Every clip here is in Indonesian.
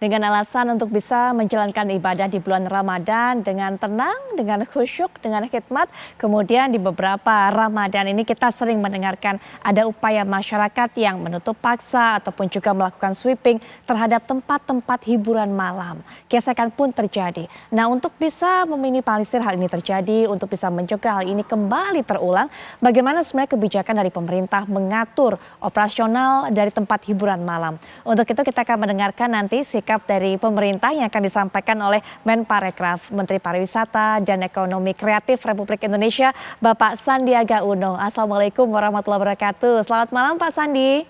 dengan alasan untuk bisa menjalankan ibadah di bulan Ramadan dengan tenang, dengan khusyuk, dengan khidmat. Kemudian di beberapa Ramadan ini kita sering mendengarkan ada upaya masyarakat yang menutup paksa ataupun juga melakukan sweeping terhadap tempat-tempat hiburan malam. Gesekan pun terjadi. Nah, untuk bisa meminimalisir hal ini terjadi, untuk bisa mencegah hal ini kembali terulang, bagaimana sebenarnya kebijakan dari pemerintah mengatur operasional dari tempat hiburan malam. Untuk itu kita akan mendengarkan nanti sikap dari pemerintah yang akan disampaikan oleh Menparekraf, Menteri Pariwisata dan Ekonomi Kreatif Republik Indonesia, Bapak Sandiaga Uno. Assalamualaikum warahmatullahi wabarakatuh. Selamat malam Pak Sandi.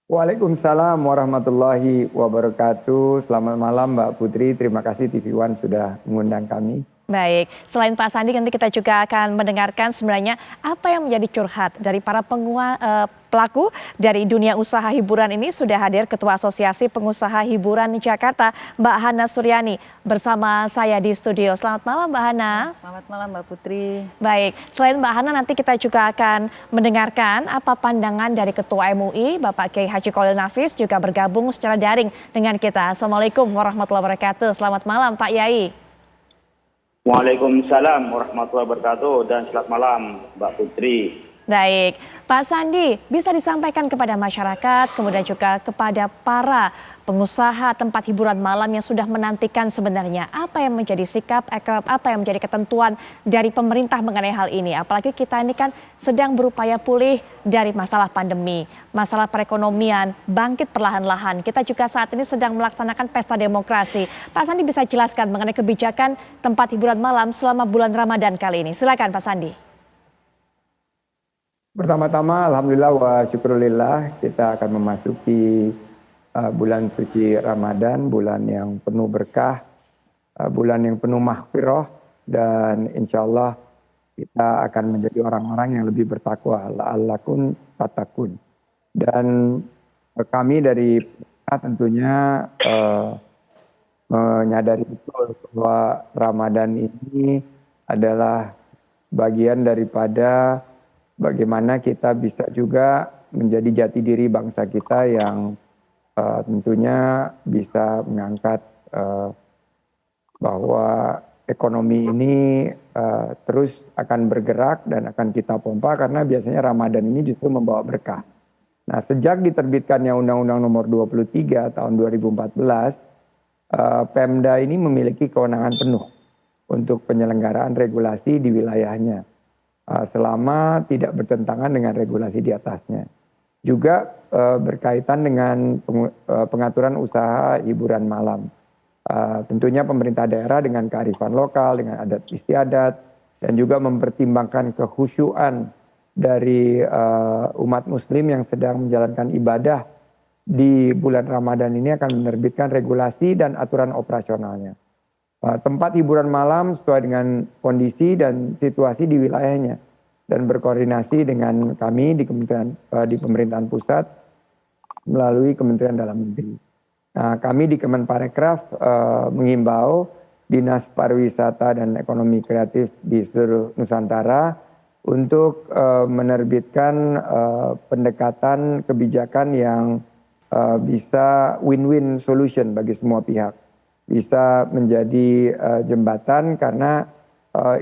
Waalaikumsalam warahmatullahi wabarakatuh. Selamat malam Mbak Putri, terima kasih TV One sudah mengundang kami. Baik, selain Pak Sandi nanti kita juga akan mendengarkan sebenarnya apa yang menjadi curhat dari para pelaku dari dunia usaha hiburan ini. Sudah hadir Ketua Asosiasi Pengusaha Hiburan Jakarta, Mbak Hana Suryani, bersama saya di studio. Selamat malam Mbak Hana. Selamat malam Mbak Putri. Baik, selain Mbak Hana nanti kita juga akan mendengarkan apa pandangan dari Ketua MUI, Bapak Kiai Haji Kholil Nafis, juga bergabung secara daring dengan kita. Assalamualaikum warahmatullahi wabarakatuh. Selamat malam Pak Yai. Waalaikumsalam warahmatullahi wabarakatuh dan selamat malam Mbak Putri. Baik, Pak Sandi bisa disampaikan kepada masyarakat kemudian juga kepada para pengusaha tempat hiburan malam yang sudah menantikan sebenarnya apa yang menjadi sikap, apa yang menjadi ketentuan dari pemerintah mengenai hal ini. Apalagi kita ini kan sedang berupaya pulih dari masalah pandemi, masalah perekonomian, bangkit perlahan-lahan. Kita juga saat ini sedang melaksanakan pesta demokrasi. Pak Sandi bisa jelaskan mengenai kebijakan tempat hiburan malam selama bulan Ramadan kali ini. Silakan Pak Sandi. Pertama-tama alhamdulillah wa syukurillah kita akan memasuki bulan suci Ramadan, bulan yang penuh berkah, bulan yang penuh maghfirah, dan insya Allah kita akan menjadi orang-orang yang lebih bertakwa, la'allakum tattaqun. Dan kami dari pemerintah tentunya menyadari betul bahwa Ramadan ini adalah bagian daripada bagaimana kita bisa juga menjadi jati diri bangsa kita yang tentunya bisa mengangkat bahwa ekonomi ini terus akan bergerak dan akan kita pompa karena biasanya Ramadan ini justru membawa berkah. Nah, sejak diterbitkannya Undang-Undang Nomor 23 tahun 2014, Pemda ini memiliki kewenangan penuh untuk penyelenggaraan regulasi di wilayahnya, selama tidak bertentangan dengan regulasi di atasnya. Juga berkaitan dengan pengaturan usaha hiburan malam. Tentunya pemerintah daerah dengan kearifan lokal, dengan adat istiadat, dan juga mempertimbangkan kekhusyuan dari umat muslim yang sedang menjalankan ibadah di bulan Ramadan ini akan menerbitkan regulasi dan aturan operasionalnya. Tempat hiburan malam sesuai dengan kondisi dan situasi di wilayahnya, dan berkoordinasi dengan kami di pemerintahan pusat melalui Kementerian Dalam Negeri. Nah, kami di Kemenparekraf mengimbau Dinas Pariwisata dan Ekonomi Kreatif di seluruh Nusantara untuk menerbitkan pendekatan kebijakan yang bisa win-win solution bagi semua pihak. Bisa menjadi jembatan karena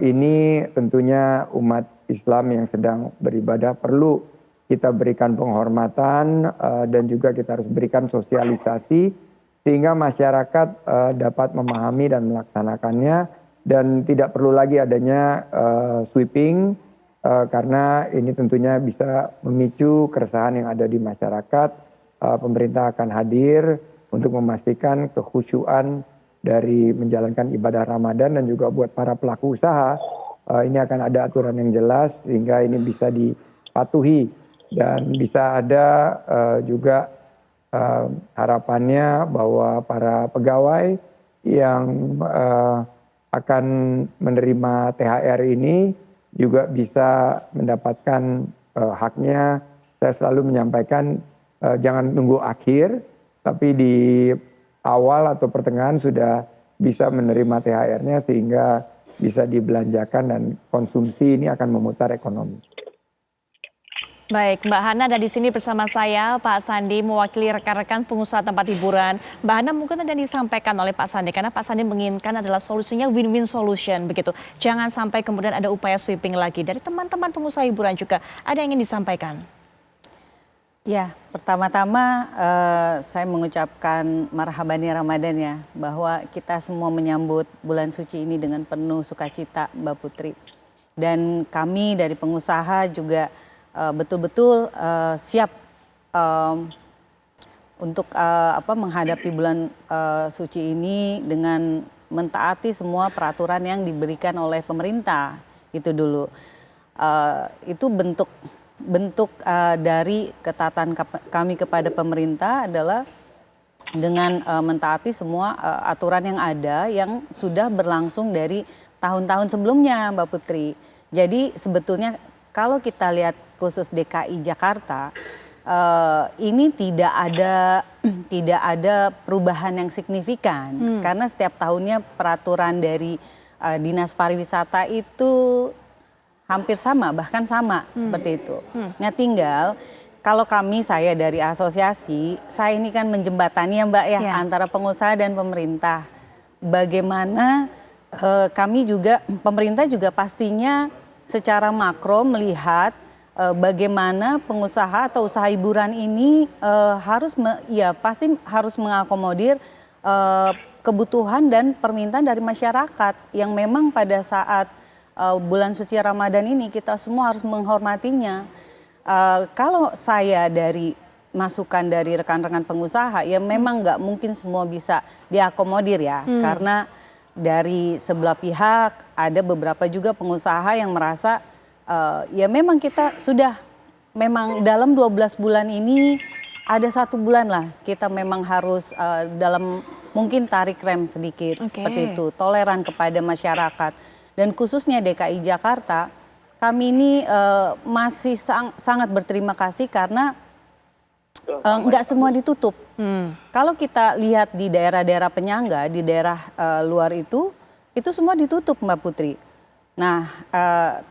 ini tentunya umat Islam yang sedang beribadah perlu kita berikan penghormatan dan juga kita harus berikan sosialisasi sehingga masyarakat dapat memahami dan melaksanakannya, dan tidak perlu lagi adanya sweeping karena ini tentunya bisa memicu keresahan yang ada di masyarakat. Pemerintah akan hadir untuk memastikan kekhusyuan dari menjalankan ibadah Ramadan, dan juga buat para pelaku usaha ini akan ada aturan yang jelas sehingga ini bisa dipatuhi, dan bisa ada juga harapannya bahwa para pegawai yang akan menerima THR ini juga bisa mendapatkan haknya. Saya selalu menyampaikan jangan nunggu akhir, tapi di awal atau pertengahan sudah bisa menerima THR-nya sehingga bisa dibelanjakan dan konsumsi ini akan memutar ekonomi. Baik, Mbak Hana ada di sini bersama saya, Pak Sandi mewakili rekan-rekan pengusaha tempat hiburan. Mbak Hana mungkin ada disampaikan oleh Pak Sandi karena Pak Sandi menginginkan adalah solusinya win-win solution begitu. Jangan sampai kemudian ada upaya sweeping lagi dari teman-teman pengusaha hiburan juga. Ada yang ingin disampaikan? Ya, pertama-tama saya mengucapkan marhabani Ramadan ya, bahwa kita semua menyambut bulan suci ini dengan penuh sukacita, Mbak Putri. Dan kami dari pengusaha juga betul-betul siap untuk menghadapi bulan suci ini dengan mentaati semua peraturan yang diberikan oleh pemerintah. Itu dulu. Itu bentuk dari ketaatan kami kepada pemerintah adalah dengan mentaati semua aturan yang ada yang sudah berlangsung dari tahun-tahun sebelumnya, Mbak Putri. Jadi sebetulnya kalau kita lihat khusus DKI Jakarta, ini tidak ada perubahan yang signifikan karena setiap tahunnya peraturan dari Dinas Pariwisata itu hampir sama, bahkan sama seperti itu. Nah tinggal kalau saya dari asosiasi, saya ini kan menjembatani ya Mbak ya, antara pengusaha dan pemerintah. Bagaimana kami juga, pemerintah juga pastinya secara makro melihat bagaimana pengusaha atau usaha hiburan ini pasti harus mengakomodir kebutuhan dan permintaan dari masyarakat yang memang pada saat bulan suci Ramadan ini kita semua harus menghormatinya. Kalau saya dari masukan dari rekan-rekan pengusaha ya memang nggak mungkin semua bisa diakomodir ya, karena dari sebelah pihak ada beberapa juga pengusaha yang merasa ya memang kita sudah memang dalam 12 bulan ini ada 1 bulan lah kita memang harus dalam mungkin tarik rem sedikit seperti itu, toleran kepada masyarakat. Dan khususnya DKI Jakarta kami ini masih sangat berterima kasih karena nggak semua ditutup. Kalau kita lihat di daerah-daerah penyangga, di daerah luar itu semua ditutup Mbak Putri. Nah,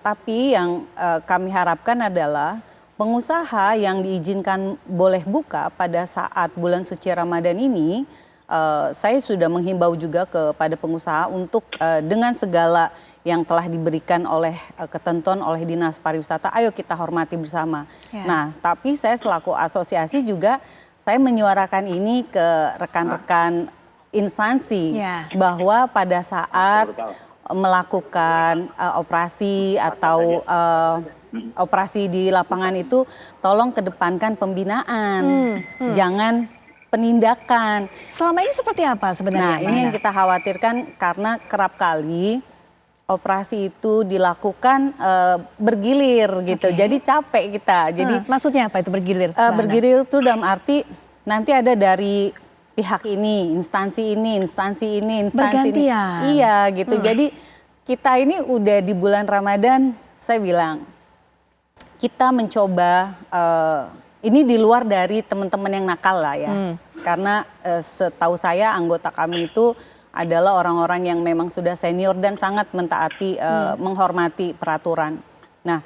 tapi yang kami harapkan adalah pengusaha yang diizinkan boleh buka pada saat bulan suci Ramadan ini, saya sudah menghimbau juga kepada pengusaha untuk dengan segala yang telah diberikan oleh ketentuan oleh Dinas Pariwisata, ayo kita hormati bersama. Nah, tapi saya selaku asosiasi juga saya menyuarakan ini ke rekan-rekan instansi bahwa pada saat melakukan operasi atau operasi di lapangan itu tolong kedepankan pembinaan, jangan penindakan. Selama ini seperti apa sebenarnya? Nah, ini yang kita khawatirkan karena kerap kali operasi itu dilakukan bergilir gitu. Jadi capek kita. Jadi maksudnya apa itu bergilir? Bergilir itu dalam arti nanti ada dari pihak ini, instansi ini, instansi ini, instansi ini. Iya gitu. Jadi kita ini udah di bulan Ramadan, saya bilang kita mencoba ini di luar dari teman-teman yang nakal lah ya. Karena setahu saya anggota kami itu adalah orang-orang yang memang sudah senior dan sangat mentaati, menghormati peraturan. Nah,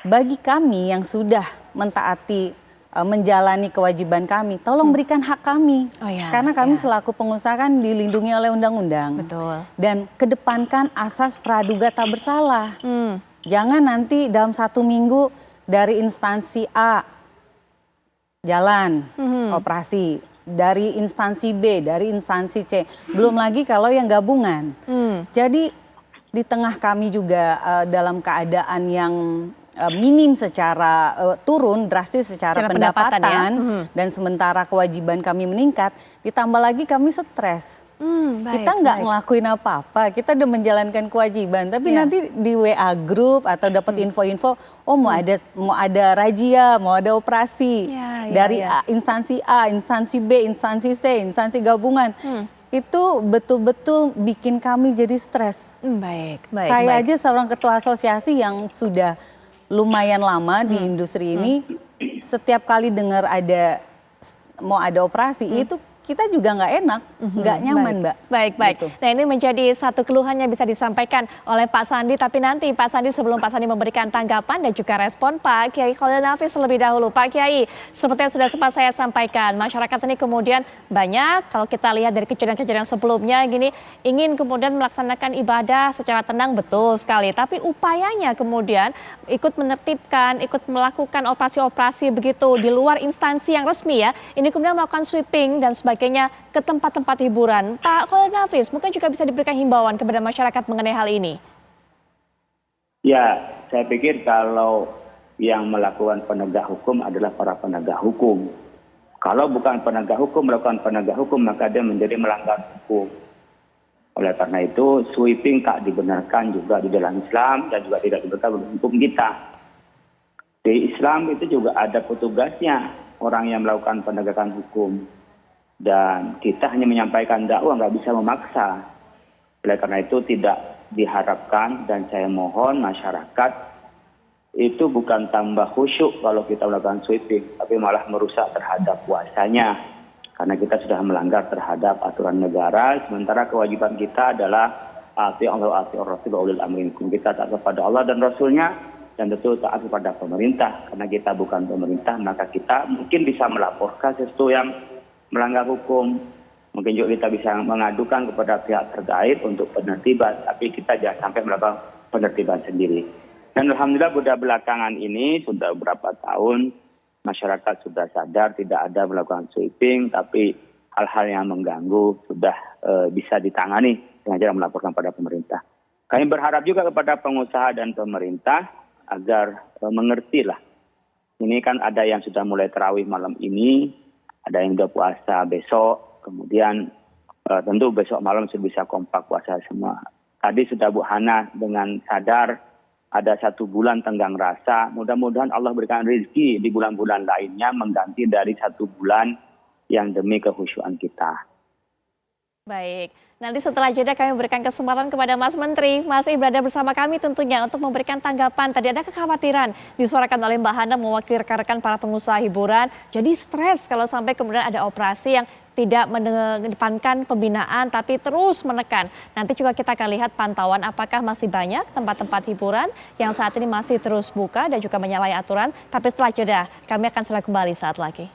bagi kami yang sudah mentaati, menjalani kewajiban kami, tolong berikan hak kami. Karena kami selaku pengusaha kan dilindungi oleh undang-undang. Betul. Dan kedepankan asas praduga tak bersalah. Jangan nanti dalam 1 minggu dari instansi A jalan operasi, dari instansi B, dari instansi C, belum lagi kalau yang gabungan. Jadi di tengah kami juga dalam keadaan yang minim secara turun drastis secara pendapatan dan sementara kewajiban kami meningkat, ditambah lagi kami stres. Kita nggak ngelakuin apa-apa, kita udah menjalankan kewajiban, tapi nanti di WA group atau dapat info-info, oh mau ada razia, mau ada operasi dari instansi A, instansi B, instansi C, instansi gabungan. Itu betul-betul bikin kami jadi stres. Saya aja seorang ketua asosiasi yang sudah lumayan lama di industri ini, setiap kali dengar mau ada operasi itu kita juga nggak enak, nggak nyaman, Mbak. Baik. Gitu. Nah, ini menjadi satu keluhan yang bisa disampaikan oleh Pak Sandi, tapi nanti Pak Sandi, sebelum Pak Sandi memberikan tanggapan dan juga respon, Pak Kiai Khalil Nafis lebih dahulu. Pak Kiai, seperti yang sudah sempat saya sampaikan, masyarakat ini kemudian banyak, kalau kita lihat dari kejadian-kejadian sebelumnya gini, ingin kemudian melaksanakan ibadah secara tenang, betul sekali, tapi upayanya kemudian ikut menertibkan, ikut melakukan operasi-operasi begitu di luar instansi yang resmi ya, ini kemudian melakukan sweeping dan sebagainya ke tempat-tempat hiburan. Pak Khalil Nafis, mungkin juga bisa diberikan himbauan kepada masyarakat mengenai hal ini. Ya, saya pikir kalau yang melakukan penegak hukum adalah para penegak hukum. Kalau bukan penegak hukum melakukan penegak hukum, maka dia menjadi melanggar hukum. Oleh karena itu, sweeping tak dibenarkan juga di dalam Islam dan juga tidak dibenarkan dalam hukum kita. Di Islam itu juga ada petugasnya, orang yang melakukan penegakan hukum. Dan kita hanya menyampaikan dakwah, nggak bisa memaksa. Oleh karena itu tidak diharapkan dan saya mohon masyarakat itu bukan tambah khusyuk kalau kita melakukan sweeping, tapi malah merusak terhadap puasanya. Karena kita sudah melanggar terhadap aturan negara, sementara kewajiban kita adalah ati Allah, ati Rasul, ulil amri minkum. Kita taat kepada Allah dan Rasulnya, dan tentu taat kepada pemerintah. Karena kita bukan pemerintah, maka kita mungkin bisa melaporkan sesuatu yang melanggar hukum. Mungkin juga kita bisa mengadukan kepada pihak terkait untuk penertiban, tapi kita jangan sampai melakukan penertiban sendiri. Dan alhamdulillah sudah belakangan ini, sudah beberapa tahun, masyarakat sudah sadar tidak ada melakukan sweeping, tapi hal-hal yang mengganggu sudah bisa ditangani dengan cara melaporkan pada pemerintah. Kami berharap juga kepada pengusaha dan pemerintah agar mengerti lah. Ini kan ada yang sudah mulai tarawih malam ini, ada yang sudah puasa besok, kemudian tentu besok malam sudah bisa kompak puasa semua. Tadi sudah Bu Hana dengan sadar ada 1 bulan tenggang rasa, mudah-mudahan Allah berikan rezeki di bulan-bulan lainnya mengganti dari 1 bulan yang demi kehusyuan kita. Baik, nanti setelah jeda kami berikan kesempatan kepada Mas Menteri masih berada bersama kami tentunya untuk memberikan tanggapan. Tadi ada kekhawatiran disuarakan oleh Mbak Hana mewakili rekan-rekan para pengusaha hiburan. Jadi stres kalau sampai kemudian ada operasi yang tidak mengedepankan pembinaan tapi terus menekan. Nanti juga kita akan lihat pantauan apakah masih banyak tempat-tempat hiburan yang saat ini masih terus buka dan juga menyalahi aturan. Tapi setelah jeda kami akan segera kembali saat lagi.